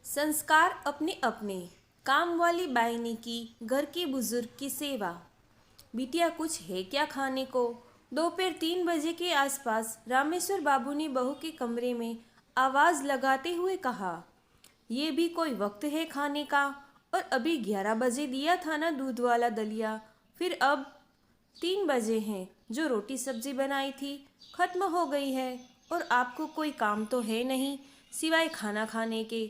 संस्कार अपने अपने। काम वाली बाई ने की घर के बुजुर्ग की सेवा। बिटिया कुछ है क्या खाने को? दोपहर 3 बजे के आसपास रामेश्वर बाबू ने बहू के कमरे में आवाज़ लगाते हुए कहा, ये भी कोई वक्त है खाने का? और अभी 11 बजे दिया था ना दूध वाला दलिया। फिर अब 3 बजे हैं। जो रोटी सब्जी बनाई थी खत्म हो गई है। और आपको कोई काम तो है नहीं सिवाय खाना खाने के।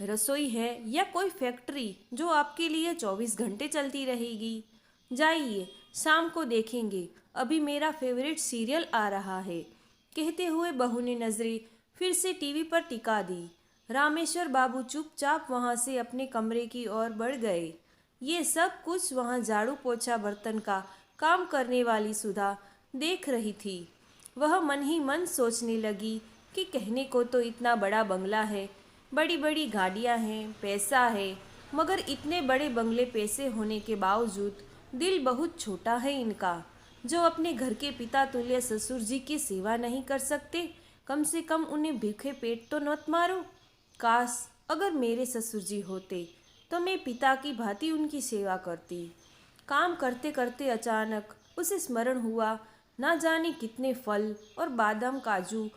रसोई है या कोई फैक्ट्री जो आपके लिए 24 घंटे चलती रहेगी? जाइए, शाम को देखेंगे, अभी मेरा फेवरेट सीरियल आ रहा है। कहते हुए बहू ने नजरें फिर से टीवी पर टिका दी। रामेश्वर बाबू चुपचाप वहां से अपने कमरे की ओर बढ़ गए। ये सब कुछ वहां झाड़ू पोछा बर्तन का काम करने वाली सुधा देख रही थी। वह मन ही मन सोचने लगी कि कहने को तो इतना बड़ा बंगला है, बड़ी बड़ी गाड़ियां हैं, पैसा है, मगर इतने बड़े बंगले पैसे होने के बावजूद दिल बहुत छोटा है इनका, जो अपने घर के पिता तुल्य ससुर जी की सेवा नहीं कर सकते। कम से कम उन्हें भूखे पेट तो मत मारो। काश अगर मेरे ससुर जी होते तो मैं पिता की भांति उनकी सेवा करती। काम करते करते अचानक उसे स्मरण हुआ, ना जाने कितने फल और बादाम काजू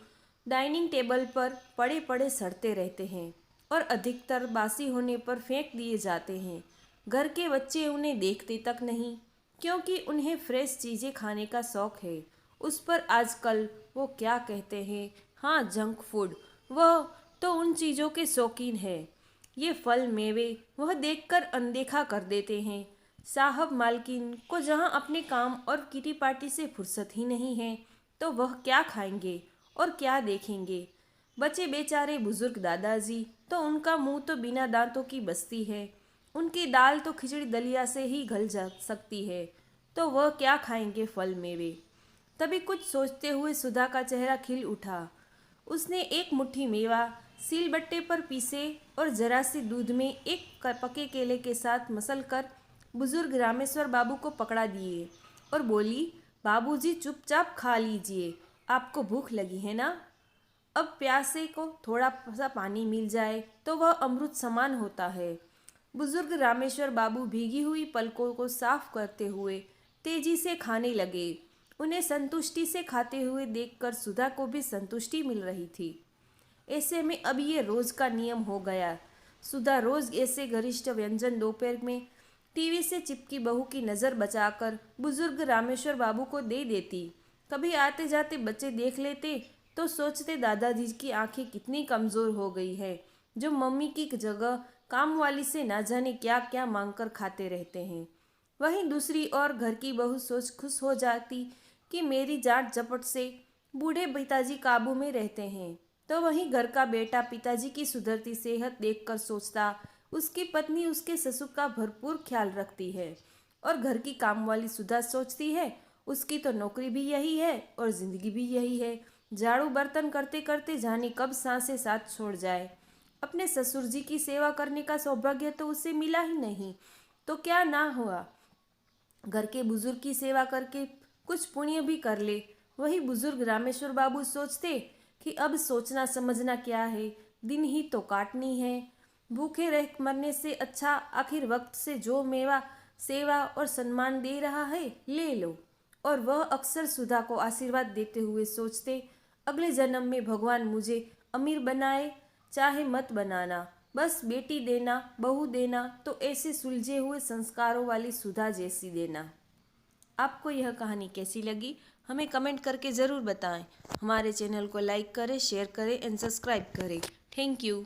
डाइनिंग टेबल पर पड़े पड़े सड़ते रहते हैं और अधिकतर बासी होने पर फेंक दिए जाते हैं। घर के बच्चे उन्हें देखते तक नहीं, क्योंकि उन्हें फ्रेश चीज़ें खाने का शौक है। उस पर आजकल वो क्या कहते हैं, हाँ, जंक फूड, वह तो उन चीज़ों के शौकीन है। ये फल मेवे वह देखकर अनदेखा कर देते हैं। साहब मालकिन को जहाँ अपने काम और किटी पार्टी से फुर्सत ही नहीं है, तो वह क्या खाएंगे और क्या देखेंगे? बचे बेचारे बुजुर्ग दादाजी, तो उनका मुंह तो बिना दांतों की बस्ती है। उनकी दाल तो खिचड़ी दलिया से ही गल जा सकती है, तो वह क्या खाएंगे फल मेवे? तभी कुछ सोचते हुए सुधा का चेहरा खिल उठा। उसने एक मुट्ठी मेवा सिलबट्टे पर पीसे और जरा सी दूध में एक पके केले के साथ मसल कर बुजुर्ग रामेश्वर बाबू को पकड़ा दिए और बोली, बाबूजी चुपचाप खा लीजिए, आपको भूख लगी है ना? अब प्यासे को थोड़ा सा पानी मिल जाए तो वह अमृत समान होता है। बुजुर्ग रामेश्वर बाबू भीगी हुई पलकों को साफ करते हुए तेजी से खाने लगे। उन्हें संतुष्टि से खाते हुए देखकर सुधा को भी संतुष्टि मिल रही थी। ऐसे में अब ये रोज का नियम हो गया। सुधा रोज ऐसे गरिष्ठ व्यंजन दोपहर में टीवी से चिपकी बहू की नज़र बचाकर बुजुर्ग रामेश्वर बाबू को दे देती। कभी आते जाते बच्चे देख लेते तो सोचते, दादाजी की आंखें कितनी कमज़ोर हो गई है, जो मम्मी की जगह काम वाली से ना जाने क्या क्या मांगकर खाते रहते हैं। वहीं दूसरी ओर घर की बहू सोच खुश हो जाती कि मेरी जाट जपट से बूढ़े पिताजी काबू में रहते हैं। तो वहीं घर का बेटा पिताजी की सुधरती सेहत देखकर सोचता, उसकी पत्नी उसके ससुर का भरपूर ख्याल रखती है। और घर की काम वाली सुधा सोचती है, उसकी तो नौकरी भी यही है और जिंदगी भी यही है। झाड़ू बर्तन करते करते जाने कब सांसें साथ छोड़ जाए। अपने ससुर जी की सेवा करने का सौभाग्य तो उसे मिला ही नहीं, तो क्या ना हुआ, घर के बुजुर्ग की सेवा करके कुछ पुण्य भी कर ले। वही बुजुर्ग रामेश्वर बाबू सोचते कि अब सोचना समझना क्या है, दिन ही तो काटनी है। भूखे रह मरने से अच्छा आखिर वक्त से जो मेवा सेवा और सम्मान दे रहा है, ले लो। और वह अक्सर सुधा को आशीर्वाद देते हुए सोचते, अगले जन्म में भगवान मुझे अमीर बनाए, चाहे मत बनाना, बस बेटी देना, बहू देना, तो ऐसे सुलझे हुए संस्कारों वाली सुधा जैसी देना। आपको यह कहानी कैसी लगी हमें कमेंट करके ज़रूर बताएं। हमारे चैनल को लाइक करें, शेयर करें एंड सब्सक्राइब करें। Thank you.